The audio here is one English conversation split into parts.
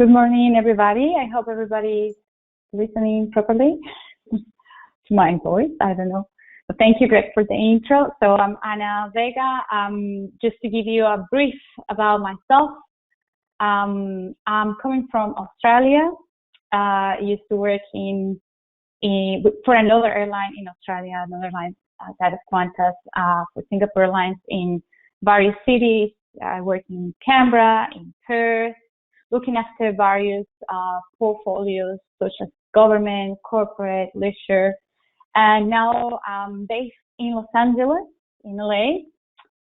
Good morning, everybody. I hope everybody's listening properly to my voice. I don't know. But thank you, Greg, for the intro. So I'm Ana Vega. Just to give you a brief about myself, I'm coming from Australia. Used to work for another airline in Australia, another airline outside of Qantas, for Singapore Airlines in various cities. I worked in Canberra, in Perth, looking after various portfolios such as government, corporate, leisure, and now I'm based in Los Angeles, in LA,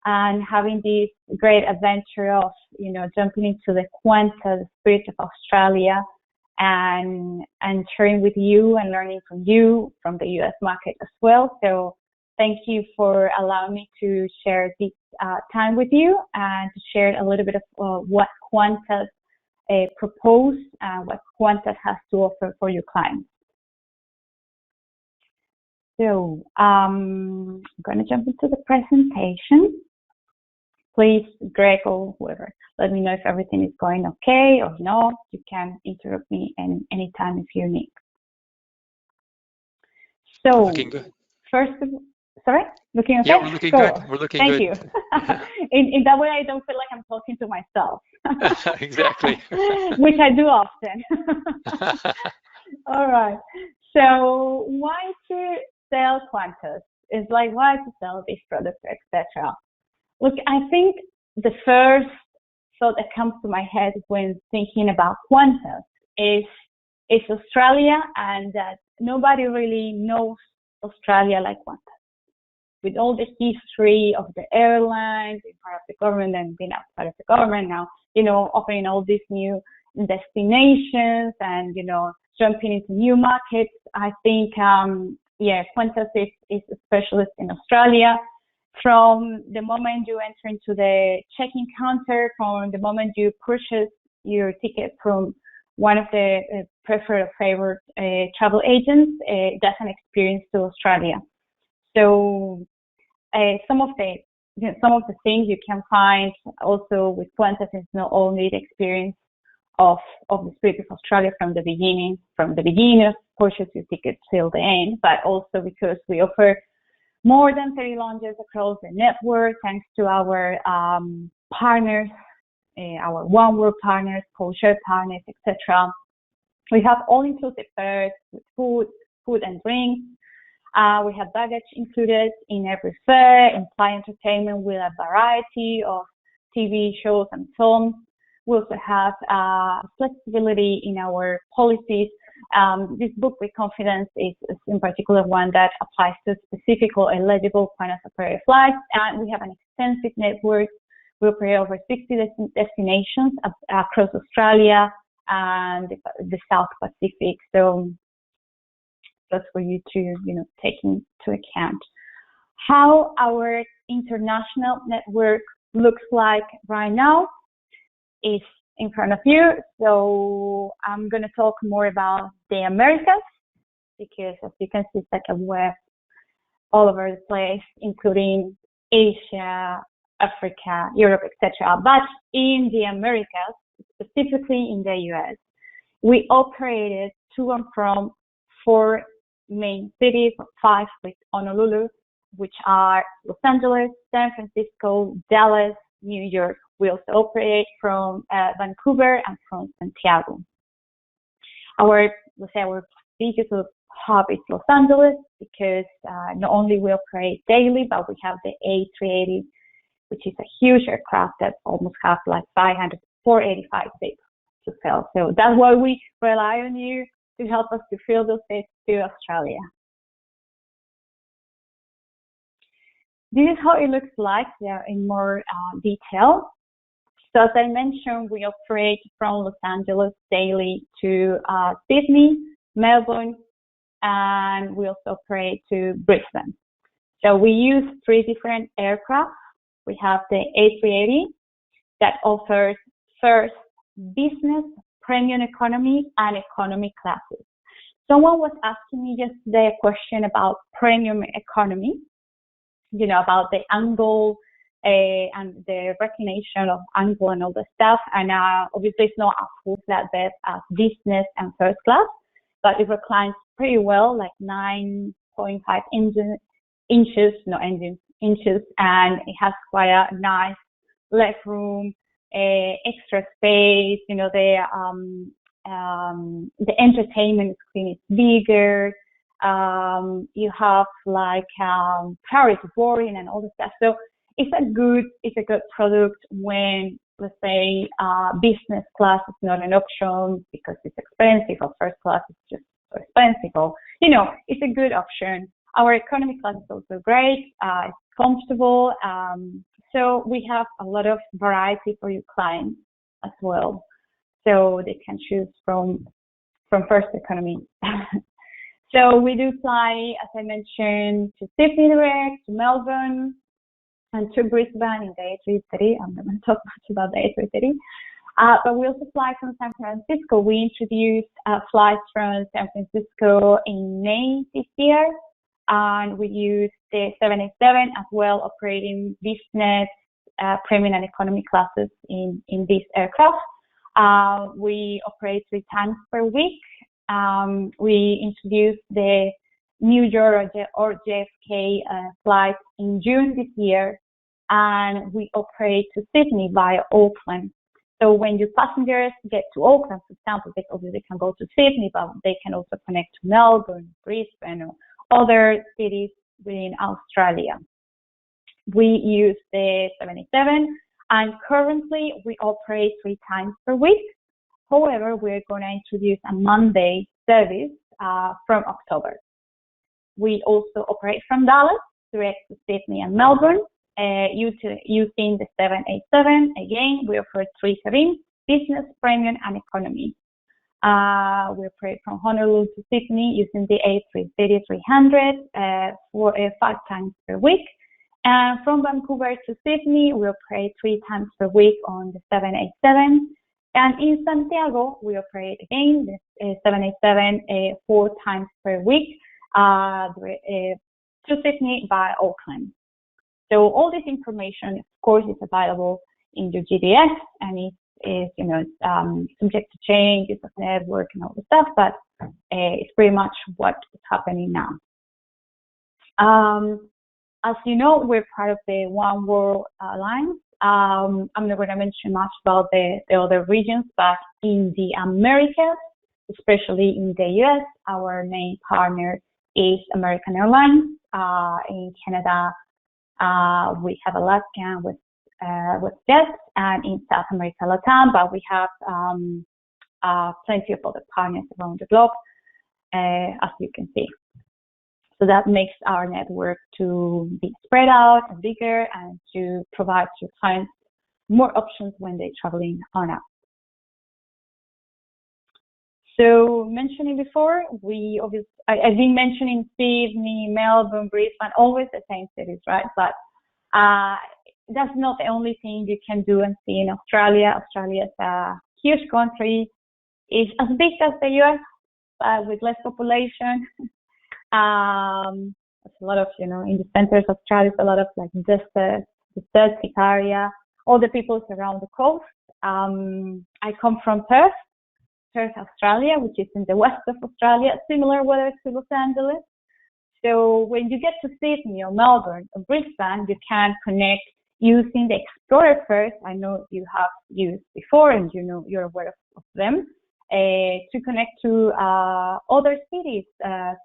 and having this great adventure of, jumping into the Qantas spirit of Australia and sharing with you and learning from you from the US market as well. So thank you for allowing me to share this time with you and to share a little bit of what Qantas propose and what Qantas has to offer for your clients. So I'm going to jump into the presentation. Please, Greg or whoever, let me know if everything is going okay or not. You can interrupt me anytime if you need. So, looking good. First of all, sorry? Looking okay? Yeah, we're looking good. We're looking Thank good. Thank you. In that way, I don't feel like I'm talking to myself. Exactly. Which I do often. All right. So why to sell Qantas? It's like why to sell this product, etc. Look, I think the first thought that comes to my head when thinking about Qantas is Australia, and that nobody really knows Australia like Qantas. With all the history of the airlines, being part of the government and being outside of the government now, opening all these new destinations and, jumping into new markets. I think, Qantas is a specialist in Australia. From the moment you enter into the check-in counter, from the moment you purchase your ticket from one of the preferred or favorite travel agents, that's an experience to Australia. So some of the things you can find also with Qantas is not only the experience of the spirit of Australia from the beginning of purchase your ticket till the end, but also because we offer more than 30 lounges across the network, thanks to our partners, our One World partners, co-share partners, etc. We have all-inclusive fares with food and drinks. We have baggage included in every fare, in-flight entertainment with a variety of TV shows and films. We also have flexibility in our policies. This book with confidence is in particular one that applies to specific or eligible Qantas operated flights, and we have an extensive network. We operate over 60 destinations across Australia and the South Pacific. So that's for you to take into account. How our international network looks like right now is in front of you. So I'm going to talk more about the Americas, because as you can see, it's like a web all over the place, including Asia, Africa, Europe, etc. But in the Americas, specifically in the US, we operated to and from 4 main cities, 5 with Honolulu, which are Los Angeles, San Francisco, Dallas, New York. We also operate from Vancouver and from Santiago. Our biggest hub is Los Angeles, because not only we operate daily, but we have the A380, which is a huge aircraft that almost have like 485 seats to fill. So that's why we rely on you to help us to fill those seats to Australia. This is how it looks like in more detail. So as I mentioned, we operate from Los Angeles daily to Sydney, Melbourne, and we also operate to Brisbane. So we use 3 different aircraft. We have the A380 that offers first business, premium economy, and economy classes. Someone was asking me yesterday a question about premium economy, about the angle and the reclination of angle and all the stuff. And obviously it's not a full flatbed as business and first class, but it reclines pretty well, like 9.5 inches, and it has quite a nice leg room, extra space. The entertainment screen is bigger. You have like priority boarding and all the stuff. So it's a good product when, let's say, business class is not an option because it's expensive, or first class is just so expensive, or it's a good option. Our economy class is also great. It's comfortable. So we have a lot of variety for your clients as well. So they can choose from first economy. So we do fly, as I mentioned, to Sydney direct, to Melbourne, and to Brisbane in the A330. I'm not going to talk much about the A330. But we also fly from San Francisco. We introduced flights from San Francisco in May this year. And we use the 787 as well, operating business, premium and economy classes in this aircraft. We operate 3 times per week. We introduced the New York or JFK flight in June this year, and we operate to Sydney via Auckland. So when your passengers get to Auckland, for example, they can go to Sydney, but they can also connect to Melbourne, Brisbane, or other cities within Australia. We use the 787, and currently we operate 3 times per week. However, we're going to introduce a Monday service from October. We also operate from Dallas direct to Sydney and Melbourne using the 787. Again, we offer 3 cabins: business, premium, and economy. We operate from Honolulu to Sydney using the A330-300 for 5 times per week. And from Vancouver to Sydney, we operate 3 times per week on the 787. And in Santiago, we operate again the 787 4 times per week to Sydney by Auckland. So all this information, of course, is available in your GDS, and it is, subject to changes of network and all the stuff, but it's pretty much what is happening now. As you know, we're part of the One World Alliance. I'm not going to mention much about the other regions, but in the Americas, especially in the US, our main partner is American Airlines. In Canada, we have Alaska with Jets, and in South America, LATAM, but we have plenty of other partners around the globe, as you can see. So that makes our network to be spread out and bigger, and to provide to clients more options when they're traveling on us. So mentioning before, I've been mentioning Sydney, Melbourne, Brisbane, always the same cities, right? But that's not the only thing you can do and see in Australia. Australia is a huge country. It's as big as the US, but with less population. There's a lot of, in the centers of Australia, a lot of like desertic area. All the people around the coast. I come from Perth, Australia, which is in the west of Australia, similar weather to Los Angeles. So when you get to Sydney or Melbourne or Brisbane, you can connect using the Explorer first. I know you have used before, and you're aware of them, to connect to other cities,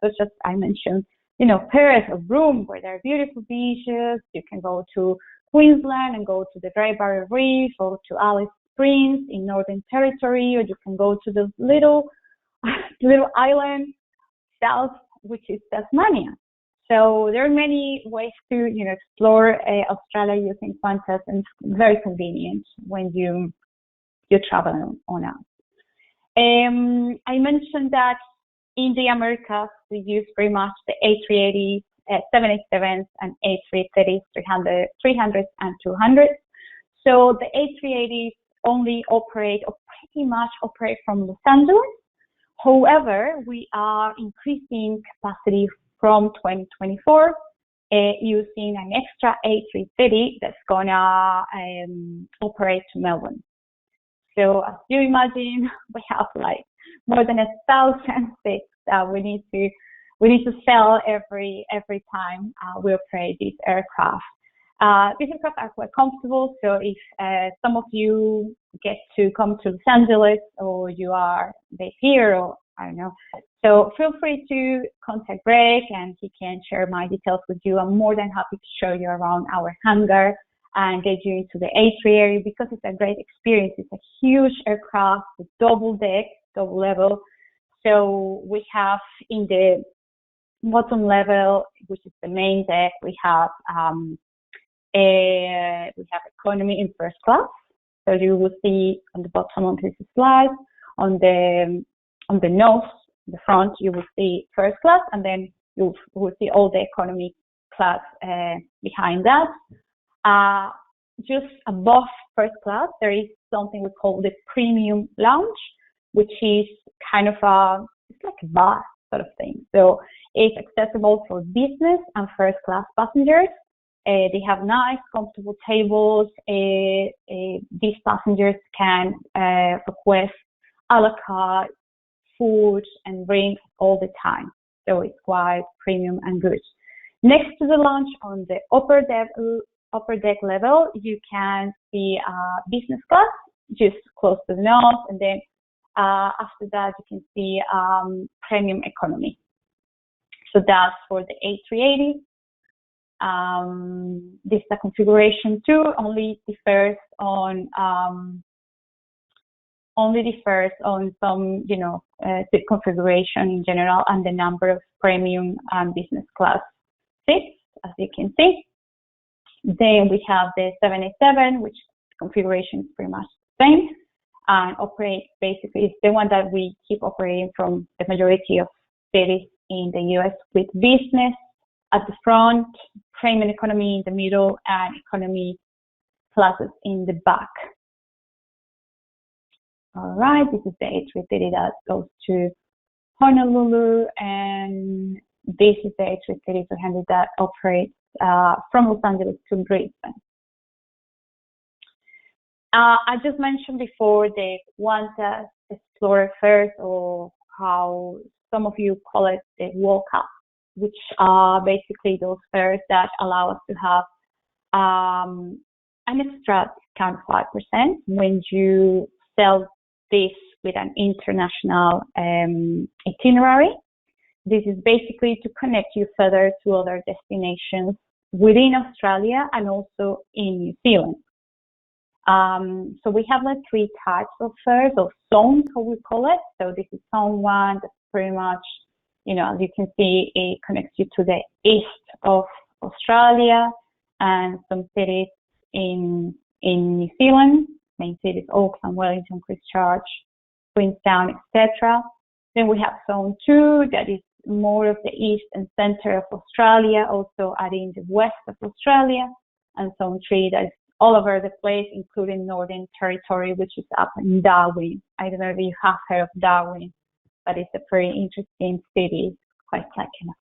such as I mentioned, Perth or Broome, where there are beautiful beaches. You can go to Queensland and go to the Great Barrier Reef, or to Alice Springs in Northern Territory, or you can go to the little island south, which is Tasmania. So there are many ways to explore Australia using Qantas, and it's very convenient when you travel on us. I mentioned that in the Americas we use pretty much the A380s, 787s, and A330s, 300s, and 200s. So the A380s only operate, or pretty much operate, from Los Angeles. However, we are increasing capacity from 2024 using an extra A330 that's gonna operate to Melbourne. So as you imagine, we have like more than 1,000 seats that we need to sell every time we operate this aircraft. These aircraft are quite comfortable, so if some of you get to come to Los Angeles or you are based here, or I don't know, so feel free to contact Greg and he can share my details with you. I'm more than happy to show you around our hangar and get you into the A3 area because it's a great experience. It's a huge aircraft with double deck, double level. So we have in the bottom level, which is the main deck, we have economy in first class. So you will see on the bottom of this slide, on the nose, the front, you will see first class, and then you will see all the economy class behind that. Just above first class, there is something we call the premium lounge, which is kind of it's like a bar sort of thing. So it's accessible for business and first class passengers. They have nice, comfortable tables. These passengers can request a la carte food and drinks all the time. So it's quite premium and good. Next to the lounge on the upper deck level, you can see business class, just close to the nose, and then after that you can see premium economy. So that's for the A380. This is a configuration too, only differs on some, seat configuration in general and the number of premium and business class seats, as you can see. Then we have the 787, which configuration is pretty much the same, and operates basically is the one that we keep operating from the majority of cities in the US, with business at the front, premium economy in the middle, and economy classes in the back. All right, this is the A330 that goes to Honolulu, and this is the A330-200 that operates from Los Angeles to Brisbane. I just mentioned before the Qantas Explorer fares, or how some of you call it the World Cup, which are basically those fares that allow us to have an extra discount of 5% when you sell this with an international itinerary. This is basically to connect you further to other destinations within Australia and also in New Zealand. So we have like 3 types of fares, or zones, how we call it. So this is zone 1, that's pretty much, as you can see, it connects you to the east of Australia and some cities in New Zealand, main cities, Auckland, Wellington, Christchurch, Queenstown, etc. Then we have zone 2, that is more of the east and center of Australia, also adding the west of Australia, and zone 3, that is all over the place, including Northern Territory, which is up in Darwin. I don't know if you have heard of Darwin, but it's a very interesting city, quite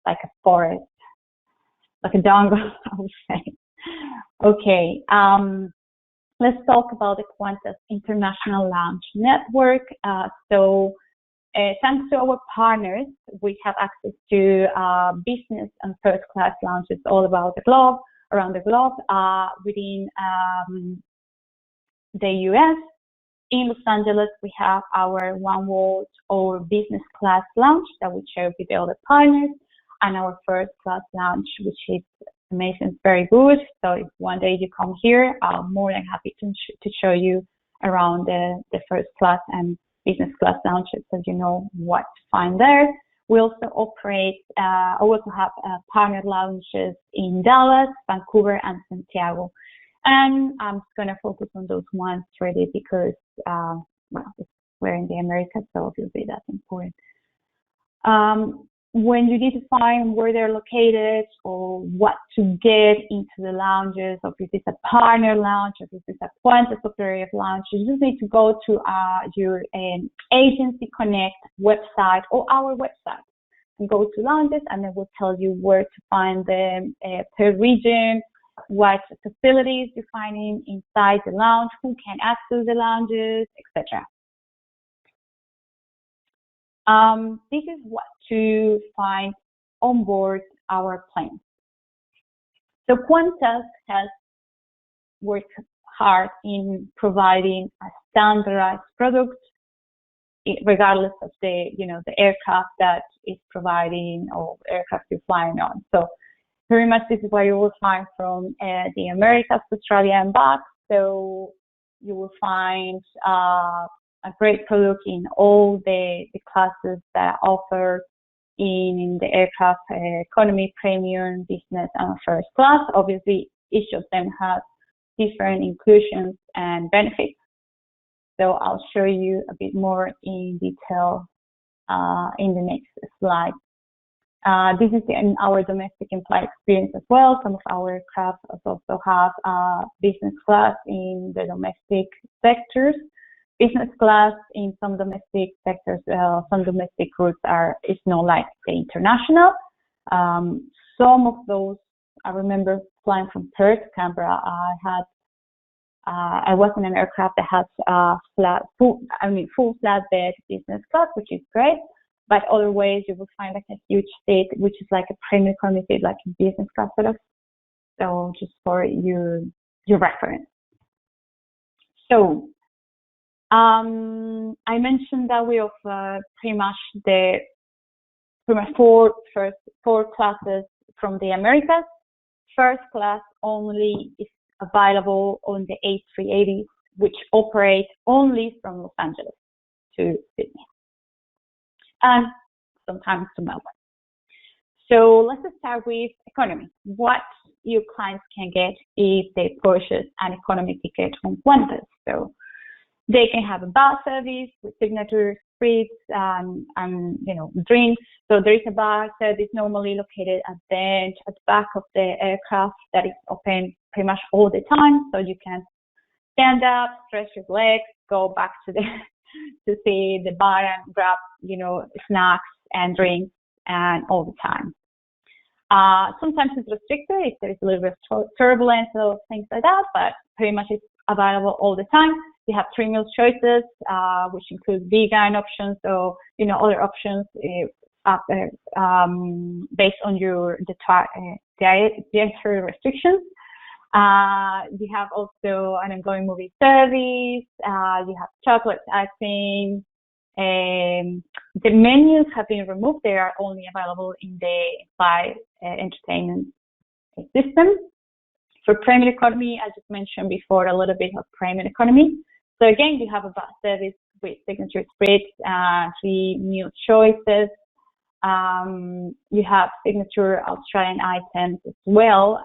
like a forest, like a jungle, I would say. Okay, let's talk about the Qantas International Lounge Network. Thanks to our partners, we have access to business and first class lounges all around the globe, within the US. In Los Angeles, we have our One World or business class lounge that we share with the other partners, and our first class lounge, which is amazing, very good. So if one day you come here, I'm more than happy to show you around the first class and business class lounges, so you know what to find there. We also operate, also have partner lounges in Dallas, Vancouver, and Santiago. And I'm just going to focus on those ones really because, we're in the Americas, so obviously that's important. When you need to find where they're located or what to get into the lounges, or if it's a partner lounge, or if it's a Qantas operated lounge, you just need to go to your Agency Connect website or our website. and go to lounges, and it will tell you where to find them per region, what facilities you're finding inside the lounge, who can access the lounges, etc. This is what to find on board our plane. So Qantas has worked hard in providing a standardized product, regardless of the aircraft that is providing or aircraft you're flying on. So very much this is what you will find from the Americas, Australia, and back. So you will find a great product in all the classes that are offered in the aircraft: economy, premium, business, and first class. Obviously, each of them has different inclusions and benefits. So I'll show you a bit more in detail in the next slide. This is in our domestic in-flight experience as well. Some of our aircraft also have business class in the domestic sectors. Business class in some domestic sectors, some domestic routes is not like the international. Some of those, I remember flying from Perth to Canberra. I was in an aircraft that has full flatbed business class, which is great. But other ways you will find like a huge seat, which is like a premium economy seat, like a business class sort of. So just for your reference. So I mentioned that we offer pretty much four classes from the Americas. First class only is available on the A380s, which operate only from Los Angeles to Sydney, and sometimes to Melbourne. So let's start with economy. What your clients can get if they purchase an economy ticket from Qantas. So they can have a bar service with signature spirits and drinks. So there is a bar service normally located at the back of the aircraft that is open pretty much all the time. So you can stand up, stretch your legs, go back to see the bar and grab snacks and drinks and all the time. Sometimes it's restricted if there is a little bit of turbulence or things like that, but pretty much it's available all the time. You have 3 meal choices, which include vegan options or other options based on your dietary restrictions. You have also an ongoing movie service. You have chocolate icing. The menus have been removed. They are only available in the flight entertainment system. For premium economy, I just mentioned before a little bit of premium economy. So again, you have a bus service with signature spirits, 3 meal choices. You have signature Australian items as well,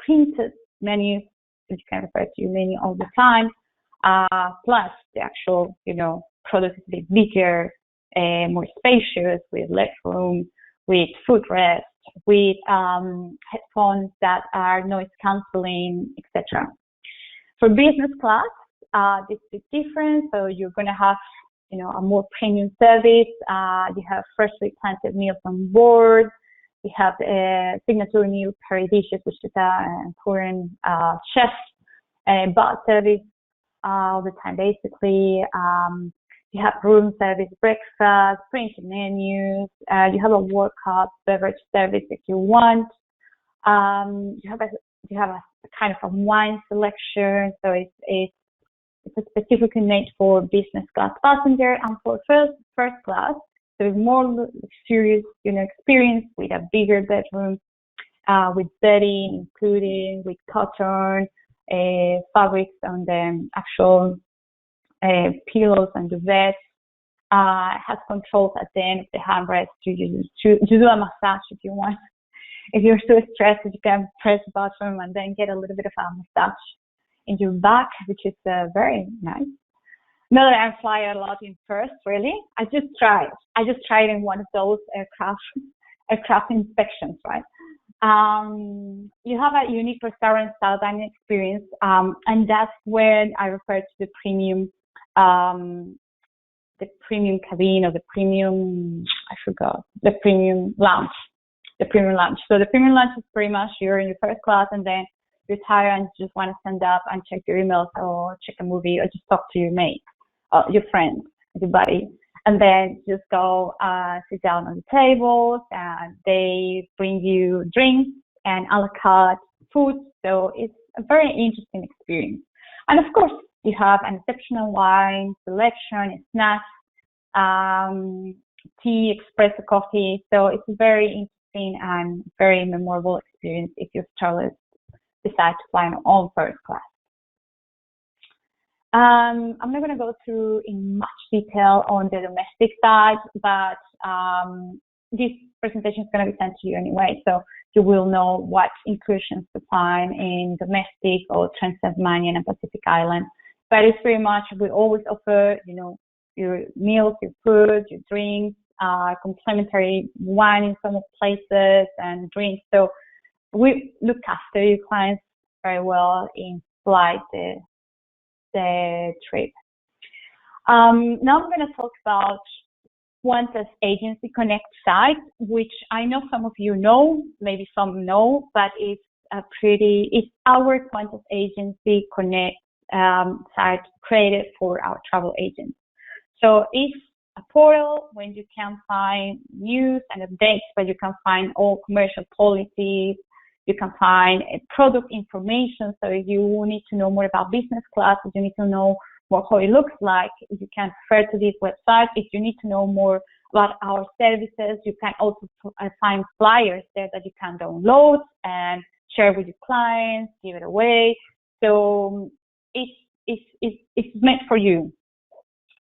printed menus, which you can refer to your menu all the time, plus the actual, product is a bit bigger, more spacious, with leg room, with footrest, with headphones that are noise cancelling, etc. For business class, this is different. So you're going to have, a more premium service. You have freshly planted meals on board. You have a signature meal per dishes, which is an important chef bar service all the time, basically. You have room service, breakfast, printed menus. You have a World Cup beverage service if you want. You have a kind of a wine selection. So it's specifically made for business class passenger and for first class. So it's more luxurious, experience with a bigger bedroom, with bedding included, with cotton fabrics on the actual pillows and duvets. Has controls at the end of the handrest to do a massage if you want. If you're so stressed, you can press the button and then get a little bit of a massage in your back, which is very nice. Not that I fly a lot in Perth, really. I just tried in one of those aircraft inspections, right? You have a unique restaurant style dining experience, and that's when I refer to the premium the premium cabin or the premium, I forgot, the premium lounge. The premium lounge. So the premium lounge is pretty much you're in your first class and then you're tired and you just want to stand up and check your emails or check a movie or just talk to your mate, your friends, your buddy. And then just go sit down on the tables and they bring you drinks and a la carte food. So it's a very interesting experience. And of course, you have an exceptional wine selection, snacks, tea, espresso coffee. So it's a very interesting and very memorable experience if your travelers decide to fly on first class. I'm not going to go through in much detail on the domestic side, but this presentation is going to be sent to you anyway, so you will know what inclusions to find in domestic or Trans-Tasmanian and Pacific Island. But it's pretty much, we always offer, your meals, your food, your drinks, complimentary wine in some places and drinks. So we look after your clients very well in flight, the trip. Now I'm going to talk about Qantas Agency Connect site, which I know some of you know, maybe some know, but it's our Qantas Agency Connect site created for our travel agents. So it's a portal when you can find news and updates, but you can find all commercial policies, you can find product information. So if you need to know more about business class, if you need to know more how it looks like, you can refer to this website. If you need to know more about our services, you can also find flyers there that you can download and share with your clients, give it away. So it's meant for you.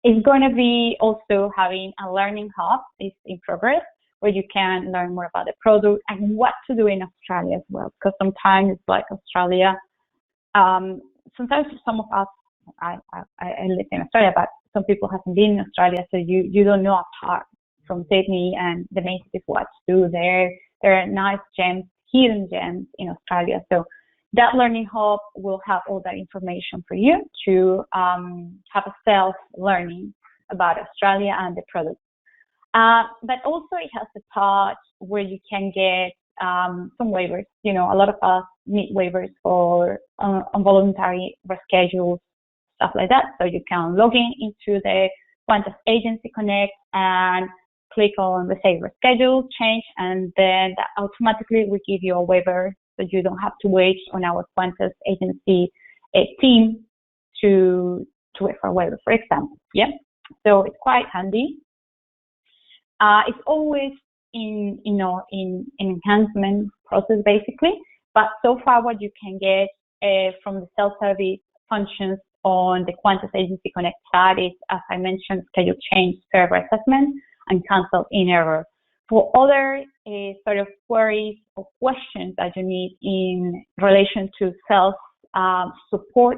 It's going to be also having a learning hub. It's in progress, where you can learn more about the product and what to do in Australia as well. Because sometimes it's like Australia. Sometimes some of us, I live in Australia, but some people haven't been in Australia, so you don't know apart from Sydney and the main cities what to do there. There are nice gems, hidden gems in Australia. So that learning hub will have all that information for you to have a self-learning about Australia and the product. But also it has a part where you can get some waivers. A lot of us need waivers for involuntary reschedules, stuff like that. So you can log in into the Qantas Agency Connect and click on the Save Reschedule, change, and then that automatically will give you a waiver, so you don't have to wait on our Qantas Agency team to wait for a waiver, for example. Yeah, so it's quite handy. It's always in enhancement process basically, but so far what you can get from the self-service functions on the Qantas Agency Connect side is, as I mentioned, schedule change, server assessment, and cancel in error. For other sort of queries or questions that you need in relation to self-support,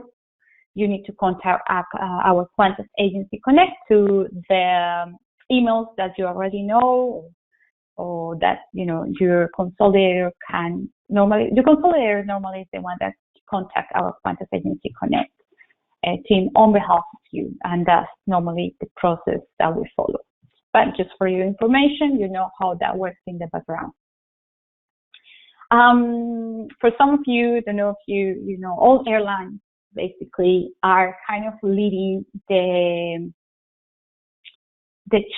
you need to contact our Qantas Agency Connect to the emails that you already know, or that your consolidator can normally. The consolidator normally is the one that contact our Qantas Agency Connect team on behalf of you, and that's normally the process that we follow. But just for your information, you know how that works in the background. For some of you, I don't know if you know, all airlines basically are kind of leading the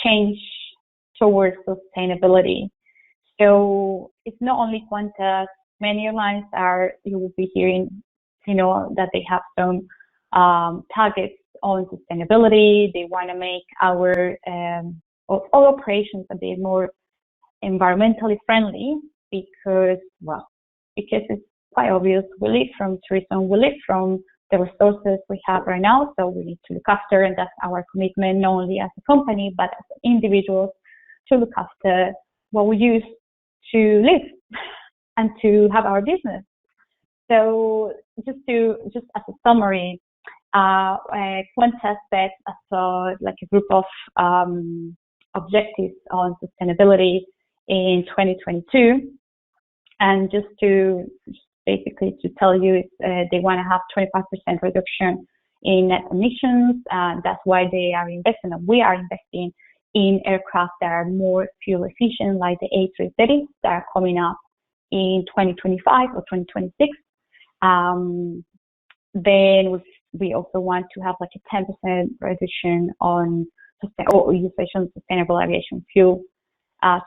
change towards sustainability. So it's not only Qantas. Many airlines you will be hearing, that they have some targets on sustainability. They want to make our all operations a bit more environmentally friendly because it's quite obvious. We live from tourism. We live from the resources we have right now, so we need to look after, and that's our commitment, not only as a company but as individuals, to look after what we use to live and to have our business. So just as a summary, Qantas set like a group of objectives on sustainability in 2022, and just to basically to tell you, they want to have 25% reduction in net emissions, and that's why they are investing, and we are investing in aircraft that are more fuel efficient, like the A330s that are coming up in 2025 or 2026. Then we also want to have like a 10% reduction on usage on sustainable aviation fuel.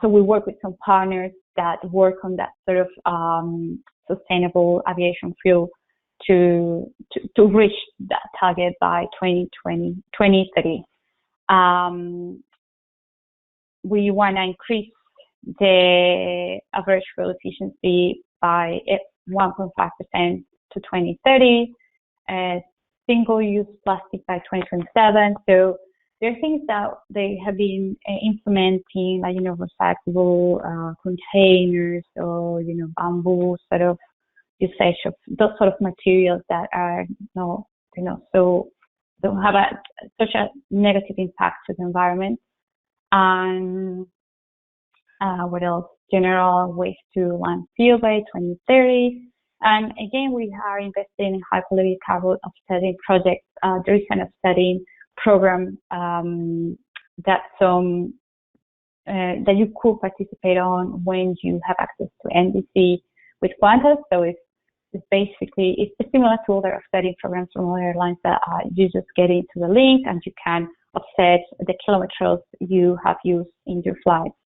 So we work with some partners that work on that sort of sustainable aviation fuel to reach that target by 2030. We want to increase the average fuel efficiency by 1.5% to 2030. Single-use plastic by 2027. So there are things that they have been implementing, like, recyclable containers, or, bamboo sort of usage of those sort of materials that are so don't have such a negative impact to the environment. And what else? General waste to landfill by 2030. And again, we are investing in high quality carbon offsetting projects. There is an offsetting program that you could participate on when you have access to NDC with Qantas. So it's similar to other offsetting programs from other airlines that you just get into the link and you can offset the kilometers you have used in your flights,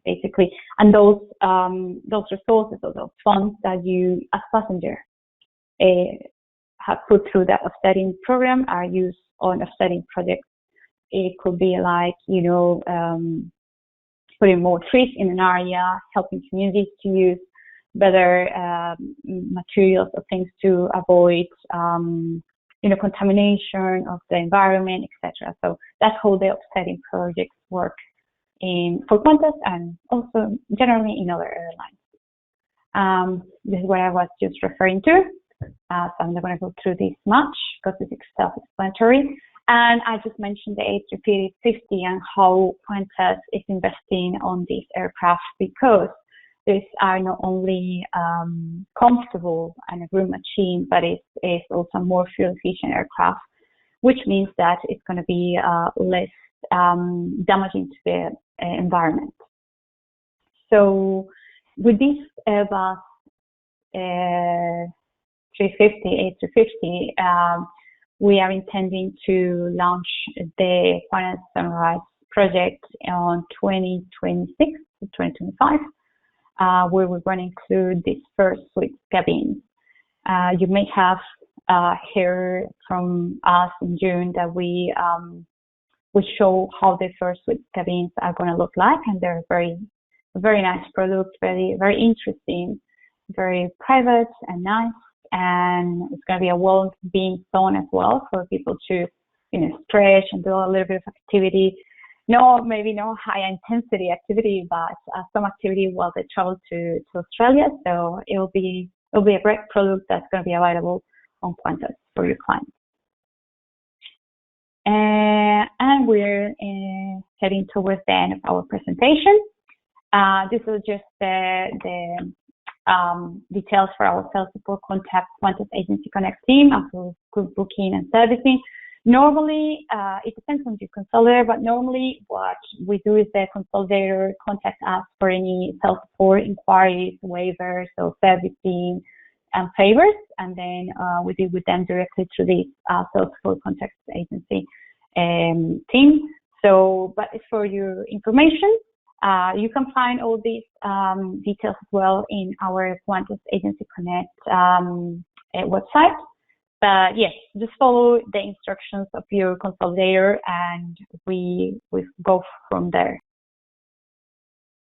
basically. And those resources or those funds that you as passenger have put through that offsetting program are used on offsetting projects. It could be like, putting more trees in an area, helping communities to use better materials or things to avoid contamination of the environment, etc. So that's how the offsetting projects work for Qantas and also generally in other airlines. This is what I was just referring to. So I'm not going to go through this much because it's self-explanatory. And I just mentioned the A350 and how Qantas is investing on these aircraft because these are not only comfortable and a room machine, but it's also more fuel efficient aircraft, which means that it's going to be less damaging to the environment. So with this Airbus A350, we are intending to launch the Qantas Sunrise project on 2026 to 2025. Where we're going to include this first suite cabins. You may have heard from us in June that we show how the first suite cabins are going to look like, and they're very nice product, very very interesting, very private and nice, and it's going to be a well-being zone as well for people to stretch and do a little bit of activity. Maybe no high intensity activity, but some activity while they travel to Australia. So it'll be a great product that's going to be available on Qantas for your clients. And we're heading towards the end of our presentation. This is just the details for our sales support contact Qantas Agency Connect team after good booking and servicing. Normally, it depends on your consolidator, but normally what we do is the consolidator contacts us for any sales support inquiries, waivers, or servicing and favors, and then we deal with them directly through the sales support contact agency team. So, but for your information, you can find all these details as well in our Qantas Agency Connect website. But yes, just follow the instructions of your consolidator and we go from there.